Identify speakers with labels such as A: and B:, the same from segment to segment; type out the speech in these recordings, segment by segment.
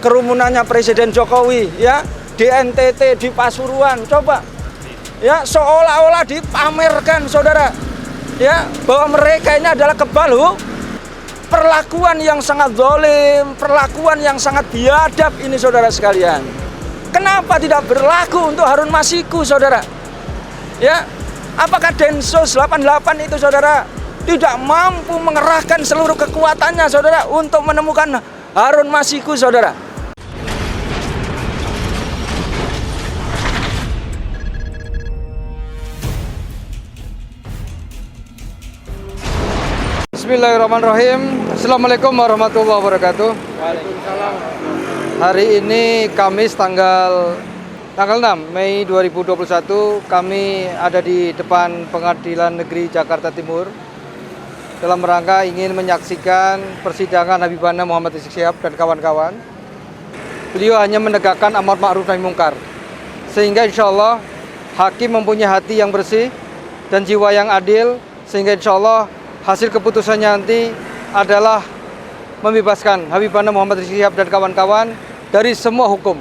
A: kerumunannya Presiden Jokowi ya di NTT, di Pasuruan, coba ya seolah-olah dipamerkan saudara ya bahwa mereka ini adalah kebal perlakuan yang sangat zalim, perlakuan yang sangat biadab ini saudara sekalian. Kenapa tidak berlaku untuk Harun Masiku saudara? Ya, apakah Densus 88 itu saudara tidak mampu mengerahkan seluruh kekuatannya saudara untuk menemukan Harun Masiku saudara?
B: Bismillahirrahmanirrahim. Assalamualaikum warahmatullahi wabarakatuh.
A: Waalaikumsalam.
B: Hari ini Kamis tanggal 6 Mei 2021 kami ada di depan Pengadilan Negeri Jakarta Timur dalam rangka ingin menyaksikan persidangan Habibana Muhammad Rizik Syihab dan kawan-kawan. Beliau hanya menegakkan amar ma'ruf nahi mungkar, sehingga insya Allah hakim mempunyai hati yang bersih dan jiwa yang adil, sehingga insya Allah hasil keputusannya nanti adalah membebaskan Habibana Muhammad Rizik Syihab dan kawan-kawan dari semua hukum.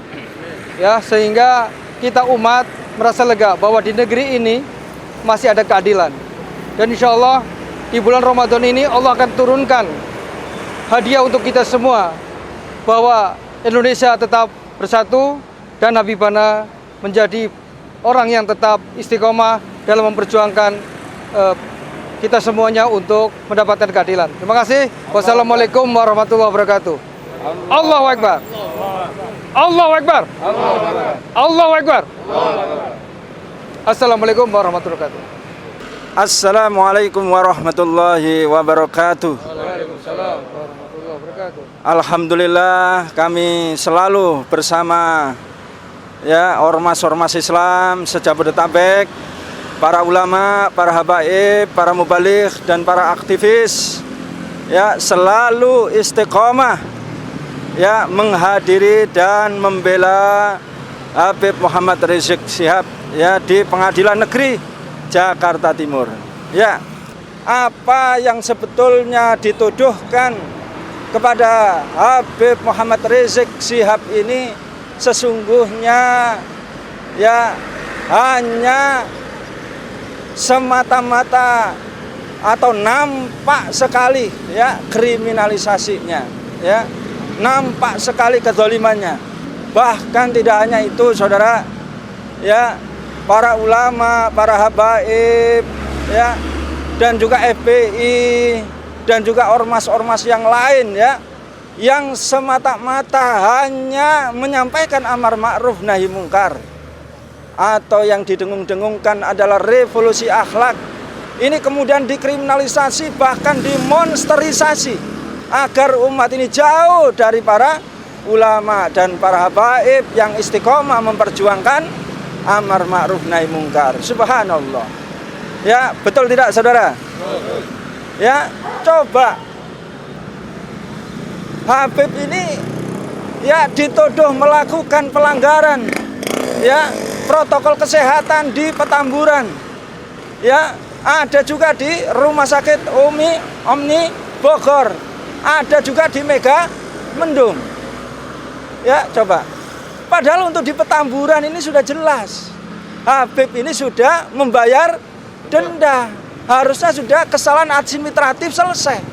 B: Ya, sehingga kita umat merasa lega bahwa di negeri ini masih ada keadilan. Dan insya Allah di bulan Ramadan ini Allah akan turunkan hadiah untuk kita semua, bahwa Indonesia tetap bersatu dan Habibana menjadi orang yang tetap istiqomah dalam memperjuangkan kita semuanya untuk mendapatkan keadilan. Terima kasih. Wassalamualaikum warahmatullahi wabarakatuh. Allahu Akbar. Allahu Akbar. Allahu Akbar. Assalamualaikum warahmatullahi wabarakatuh.
A: Assalamualaikum warahmatullahi wabarakatuh.
B: Waalaikumsalam warahmatullahi wabarakatuh.
A: Alhamdulillah kami selalu bersama ya ormas-ormas Islam se-Jabodetabek, para ulama, para habaib, para mubaligh dan para aktivis ya selalu istiqomah ya menghadiri dan membela Habib Muhammad Rizik Syihab ya di Pengadilan Negeri Jakarta Timur. Ya, apa yang sebetulnya dituduhkan kepada Habib Muhammad Rizik Syihab ini sesungguhnya ya hanya semata-mata atau nampak sekali ya kriminalisasinya ya. Nampak sekali kezalimannya. Bahkan tidak hanya itu saudara ya, para ulama, para habaib ya, dan juga FPI dan juga ormas-ormas yang lain ya, yang semata-mata hanya menyampaikan amar ma'ruf nahi mungkar atau yang didengung-dengungkan adalah revolusi akhlak, ini kemudian dikriminalisasi bahkan dimonsterisasi agar umat ini jauh dari para ulama dan para habaib yang istiqomah memperjuangkan amar ma'ruf nahi mungkar. Subhanallah. Ya, betul tidak saudara? Ya, coba Habib ini ya dituduh melakukan pelanggaran ya protokol kesehatan di Petamburan. Ya, ada juga di Rumah Sakit Omni Bogor. Ada juga di Mega Mendung. Ya, coba. Padahal untuk di Petamburan ini sudah jelas. Habib ini sudah membayar denda. Harusnya sudah kesalahan administratif selesai.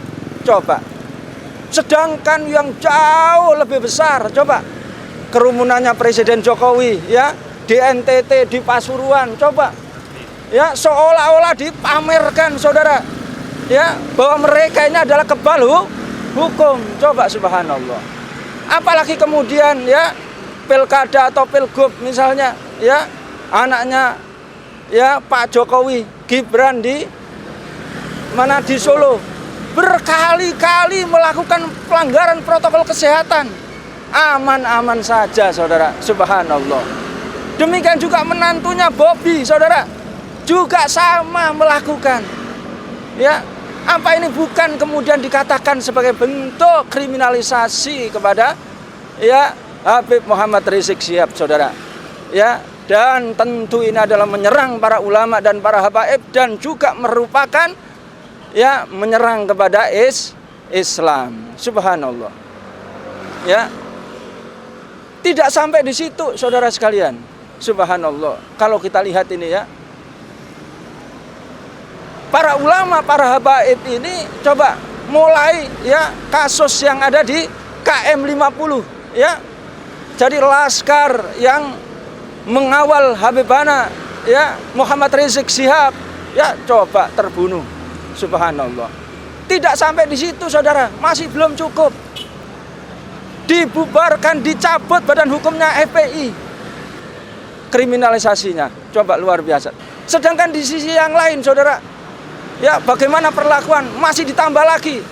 A: Coba. Sedangkan yang jauh lebih besar, coba. Kerumunannya Presiden Jokowi ya di NTT, di Pasuruan, coba. Ya, seolah-olah dipamerkan saudara. Ya, bahwa mereka ini adalah kebal hukum, coba subhanallah. Apalagi kemudian ya pilkada atau pilgub misalnya ya anaknya ya Pak Jokowi Gibran di mana di Solo berkali-kali melakukan pelanggaran protokol kesehatan, aman-aman saja saudara, subhanallah. Demikian juga menantunya Bobby saudara juga sama melakukan ya. Apa ini bukan kemudian dikatakan sebagai bentuk kriminalisasi kepada ya Habib Muhammad Rizik Syihab saudara ya, dan tentu ini adalah menyerang para ulama dan para habaib dan juga merupakan ya menyerang kepada Islam. Subhanallah. Ya. Tidak sampai di situ, saudara sekalian. Subhanallah. Kalau kita lihat ini ya, para ulama, para habaib ini coba mulai ya kasus yang ada di KM 50 ya. Jadi laskar yang mengawal Habibana ya Muhammad Rizik Syihab ya coba terbunuh. Subhanallah. Tidak sampai di situ, saudara, masih belum cukup. Dibubarkan, dicabut badan hukumnya FPI. Kriminalisasinya coba luar biasa. Sedangkan di sisi yang lain, saudara, ya bagaimana perlakuan masih ditambah lagi.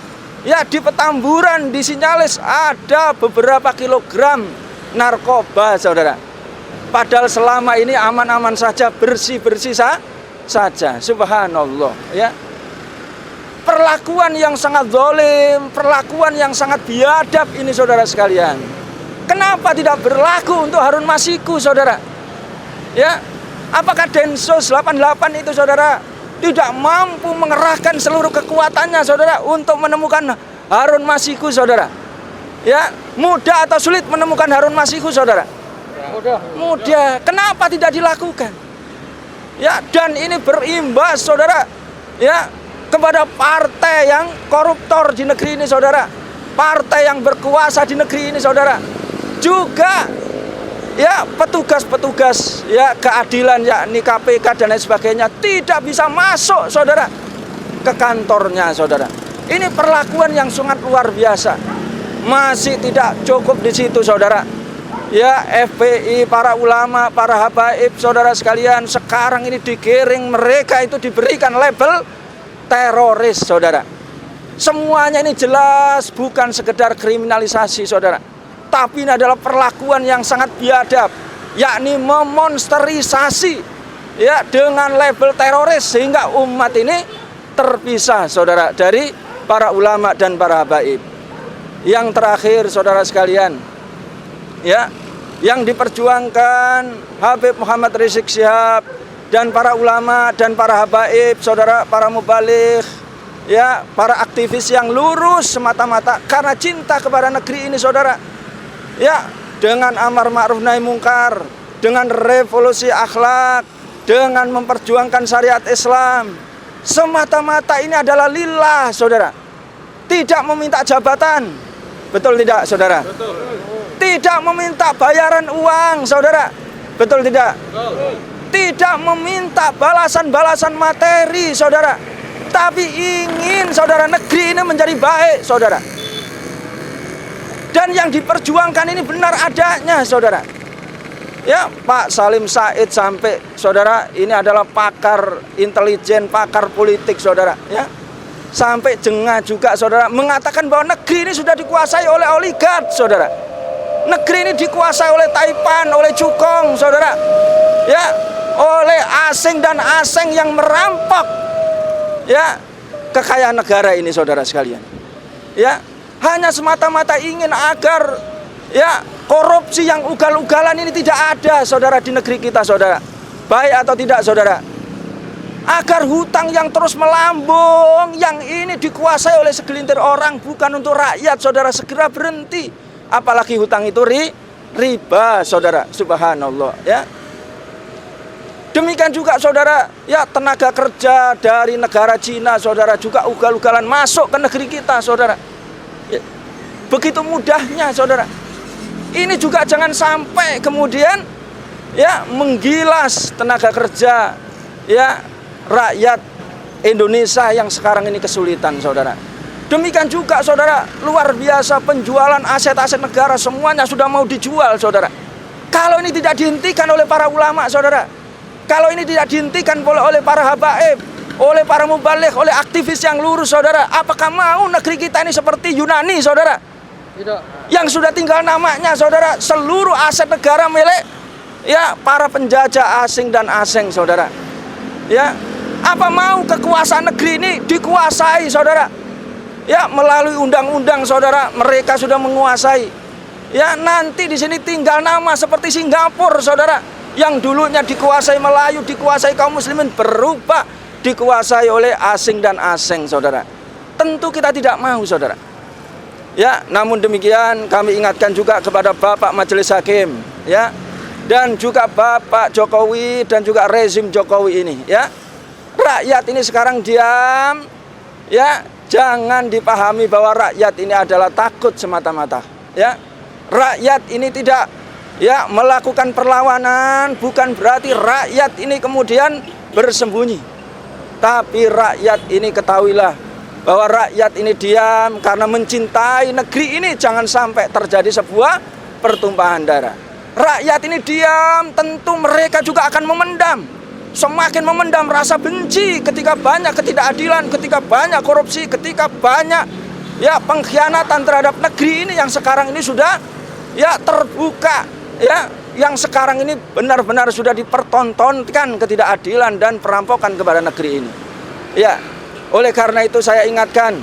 A: Ya di Petamburan disinyalis ada beberapa kilogram narkoba, saudara. Padahal selama ini aman-aman saja, bersih-bersih saja. Subhanallah, ya. Perlakuan yang sangat zalim, perlakuan yang sangat biadab ini, saudara sekalian. Kenapa tidak berlaku untuk Harun Masiku, saudara? Ya, apakah Densus 88 itu, saudara, tidak mampu mengerahkan seluruh kekuatannya, saudara, untuk menemukan Harun Masiku, saudara? Ya, mudah atau sulit menemukan Harun Masiku, saudara? Mudah. Kenapa tidak dilakukan? Ya, dan ini berimbas, saudara, ya, kepada partai yang koruptor di negeri ini, saudara. Partai yang berkuasa di negeri ini, saudara. Juga ya petugas-petugas ya keadilan yakni KPK dan lain sebagainya tidak bisa masuk, saudara, ke kantornya, saudara. Ini perlakuan yang sangat luar biasa. Masih tidak cukup di situ, saudara. Ya, FPI, para ulama, para habaib, saudara sekalian, sekarang ini digiring, mereka itu diberikan label teroris, saudara. Semuanya ini jelas bukan sekedar kriminalisasi, saudara, tapi ini adalah perlakuan yang sangat biadab, yakni memonsterisasi ya dengan label teroris sehingga umat ini terpisah, saudara, dari para ulama dan para habaib. Yang terakhir, saudara sekalian, ya, yang diperjuangkan Habib Muhammad Rizik Syihab dan para ulama dan para habaib, saudara, para mubaligh, ya, para aktivis yang lurus semata-mata karena cinta kepada negeri ini, saudara. Ya, dengan amar ma'ruf nahi mungkar, dengan revolusi akhlak, dengan memperjuangkan syariat Islam. Semata-mata ini adalah lillah, saudara. Tidak meminta jabatan. Betul tidak, saudara? Betul. Tidak meminta bayaran uang, saudara. Betul tidak? Betul. Tidak meminta balasan-balasan materi, saudara. Tapi ingin, saudara, negeri ini menjadi baik, saudara. Dan yang diperjuangkan ini benar adanya, saudara. Ya, Pak Salim Said sampai, saudara, ini adalah pakar intelijen, pakar politik, saudara. Ya, sampai jengah juga, saudara, mengatakan bahwa negeri ini sudah dikuasai oleh oligark, saudara. Negeri ini dikuasai oleh Taipan, oleh Cukong, saudara. Ya, oleh asing dan asing yang merampok ya kekayaan negara ini, saudara sekalian. Ya, hanya semata-mata ingin agar ya korupsi yang ugal-ugalan ini tidak ada, saudara, di negeri kita, saudara. Baik atau tidak, saudara? Agar hutang yang terus melambung yang ini dikuasai oleh segelintir orang, bukan untuk rakyat, saudara, segera berhenti. Apalagi hutang itu riba, saudara. Subhanallah, ya. Demikian juga, saudara, ya, tenaga kerja dari negara Cina, saudara, juga ugal-ugalan masuk ke negeri kita, saudara. Ya, begitu mudahnya, saudara. Ini juga jangan sampai kemudian ya menggilas tenaga kerja ya rakyat Indonesia yang sekarang ini kesulitan, saudara. Demikian juga, saudara, luar biasa penjualan aset-aset negara, semuanya sudah mau dijual, saudara. Kalau ini tidak dihentikan oleh para ulama, saudara, kalau ini tidak dihentikan oleh para habaib, oleh para mubaligh, oleh aktivis yang lurus, saudara, apakah mau negeri kita ini seperti Yunani, saudara? Tidak. Yang sudah tinggal namanya, saudara, seluruh aset negara milik ya para penjajah asing dan asing, saudara. Ya, apa mau kekuasaan negeri ini dikuasai, saudara? Ya, melalui undang-undang, saudara, mereka sudah menguasai. Ya, nanti di sini tinggal nama seperti Singapura, saudara, yang dulunya dikuasai Melayu, dikuasai kaum muslimin, berubah dikuasai oleh asing dan asing, saudara. Tentu kita tidak mau, saudara. Ya, namun demikian kami ingatkan juga kepada Bapak Majelis Hakim, ya, dan juga Bapak Jokowi dan juga rezim Jokowi ini, ya. Rakyat ini sekarang diam, ya, jangan dipahami bahwa rakyat ini adalah takut semata-mata, ya. Rakyat ini tidak, ya, melakukan perlawanan, bukan berarti rakyat ini kemudian bersembunyi. Tapi rakyat ini ketahuilah bahwa rakyat ini diam karena mencintai negeri ini, jangan sampai terjadi sebuah pertumpahan darah. Rakyat ini diam, tentu mereka juga akan memendam, semakin memendam rasa benci ketika banyak ketidakadilan, ketika banyak korupsi, ketika banyak, ya, pengkhianatan terhadap negeri ini yang sekarang ini sudah, ya, terbuka, ya, yang sekarang ini benar-benar sudah dipertontonkan ketidakadilan dan perampokan kepada negeri ini. Ya, oleh karena itu saya ingatkan,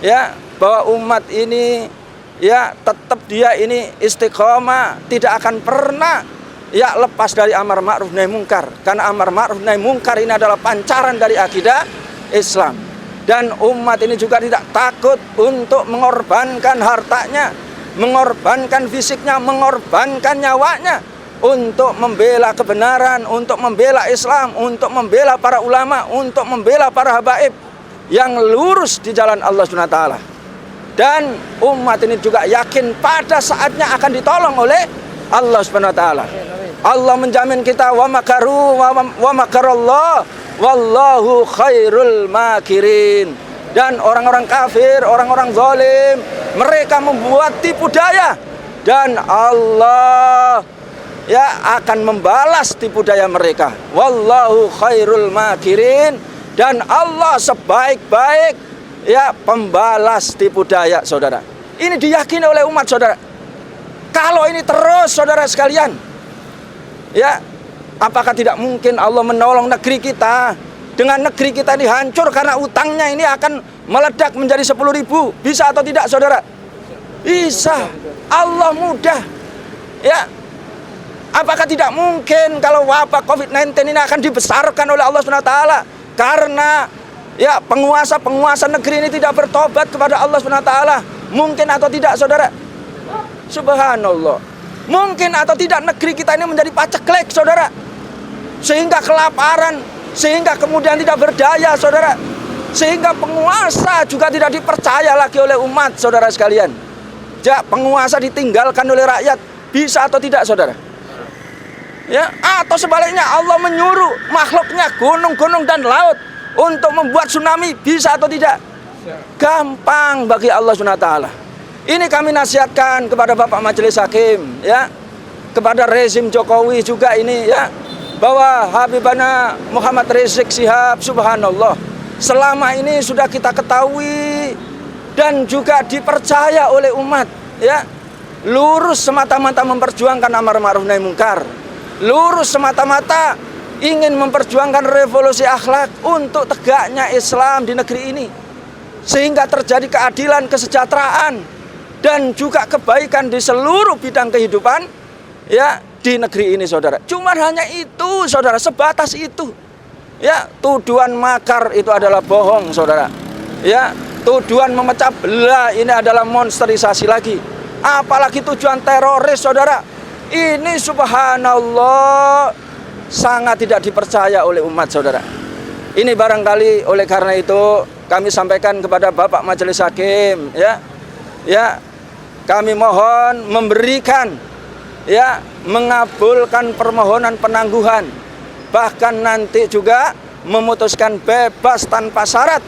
A: ya, bahwa umat ini, ya, tetap dia ini istiqomah, tidak akan pernah, ya, lepas dari amar ma'ruf nahi mungkar. Karena amar ma'ruf nahi mungkar ini adalah pancaran dari akidah Islam. Dan umat ini juga tidak takut untuk mengorbankan hartanya, mengorbankan fisiknya, mengorbankan nyawanya untuk membela kebenaran, untuk membela Islam, untuk membela para ulama, untuk membela para habaib yang lurus di jalan Allah SWT. Dan umat ini juga yakin pada saatnya akan ditolong oleh Allah SWT. Allah menjamin kita, wa makaru wa makarallah wallahu khairul makirin. Dan orang-orang kafir, orang-orang zalim, mereka membuat tipu daya, dan Allah, ya, akan membalas tipu daya mereka. Wallahu khairul makirin. Dan Allah sebaik-baik, ya, pembalas tipu daya, saudara. Ini diyakini oleh umat, saudara. Kalau ini terus, saudara sekalian, ya, apakah tidak mungkin Allah menolong negeri kita? Dengan negeri kita ini hancur karena utangnya ini akan meledak menjadi 10.000. Bisa atau tidak, saudara? Bisa. Allah mudah, ya. Apakah tidak mungkin kalau wabah COVID-19 ini akan dibesarkan oleh Allah SWT? Karena, ya, penguasa negeri ini tidak bertobat kepada Allah SWT. Mungkin atau tidak, saudara? Subhanallah. Mungkin atau tidak negeri kita ini menjadi paceklik, saudara, sehingga kelaparan, sehingga kemudian tidak berdaya, saudara, sehingga penguasa juga tidak dipercaya lagi oleh umat, saudara sekalian. Ya, penguasa ditinggalkan oleh rakyat. Bisa atau tidak, saudara? Ya, atau sebaliknya Allah menyuruh makhluknya, gunung-gunung dan laut, untuk membuat tsunami. Bisa atau tidak? Gampang bagi Allah SWT. Ini kami nasihatkan kepada Bapak Majelis Hakim, ya, kepada rezim Jokowi juga ini, ya, bahwa Habibana Muhammad Rizik Syihab, subhanallah, selama ini sudah kita ketahui dan juga dipercaya oleh umat, ya, lurus semata-mata memperjuangkan amar ma'ruf nahi mungkar, lurus semata-mata ingin memperjuangkan revolusi akhlak untuk tegaknya Islam di negeri ini, sehingga terjadi keadilan, kesejahteraan, dan juga kebaikan di seluruh bidang kehidupan, ya, di negeri ini, saudara. Cuman hanya itu, saudara, sebatas itu. Ya, tuduhan makar itu adalah bohong, saudara. Ya, tuduhan memecah belah ini adalah monsterisasi lagi. Apalagi tujuan teroris, saudara. Ini subhanallah sangat tidak dipercaya oleh umat, saudara. Ini barangkali oleh karena itu kami sampaikan kepada Bapak Majelis Hakim, ya. Ya, kami mohon memberikan, ya, mengabulkan permohonan penangguhan, bahkan nanti juga memutuskan bebas tanpa syarat,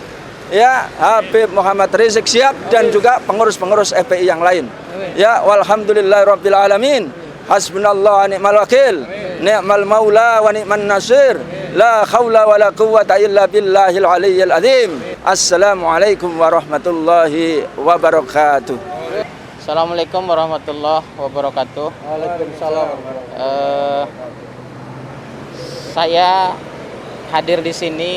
A: ya, Habib Muhammad Rizik Syihab dan juga pengurus-pengurus FPI yang lain. Ya, walhamdulillahirabbil alamin. Hasbunallah wa ni'mal wakil, ni'mal maula wa ni'man nasir, la haula wa la quwwata illa billahil aliyyil azim. Assalamualaikum warahmatullahi wabarakatuh.
C: Assalamualaikum warahmatullahi wabarakatuh.
B: Waalaikumsalam.
C: Saya hadir di sini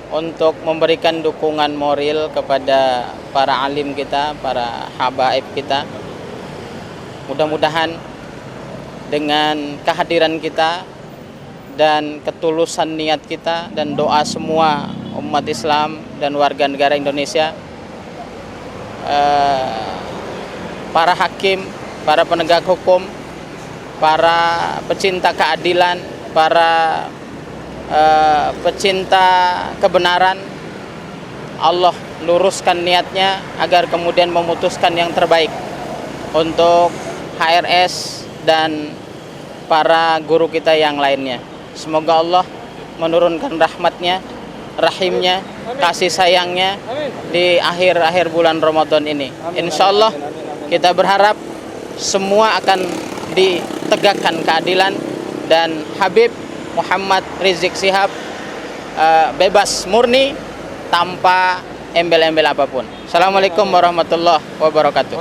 C: untuk memberikan dukungan moral kepada para alim kita, para habaib kita. Mudah-mudahan dengan kehadiran kita dan ketulusan niat kita dan doa semua umat Islam dan warga negara Indonesia, para hakim, para penegak hukum, para pecinta keadilan, para pecinta kebenaran, Allah luruskan niatnya agar kemudian memutuskan yang terbaik untuk HRS dan para guru kita yang lainnya. Semoga Allah menurunkan rahmatnya, rahimnya, kasih sayangnya di akhir-akhir bulan Ramadan ini. Insya Allah kita berharap semua akan ditegakkan keadilan dan Habib Muhammad Rizik Syihab bebas murni tanpa embel-embel apapun. Assalamualaikum warahmatullahi wabarakatuh.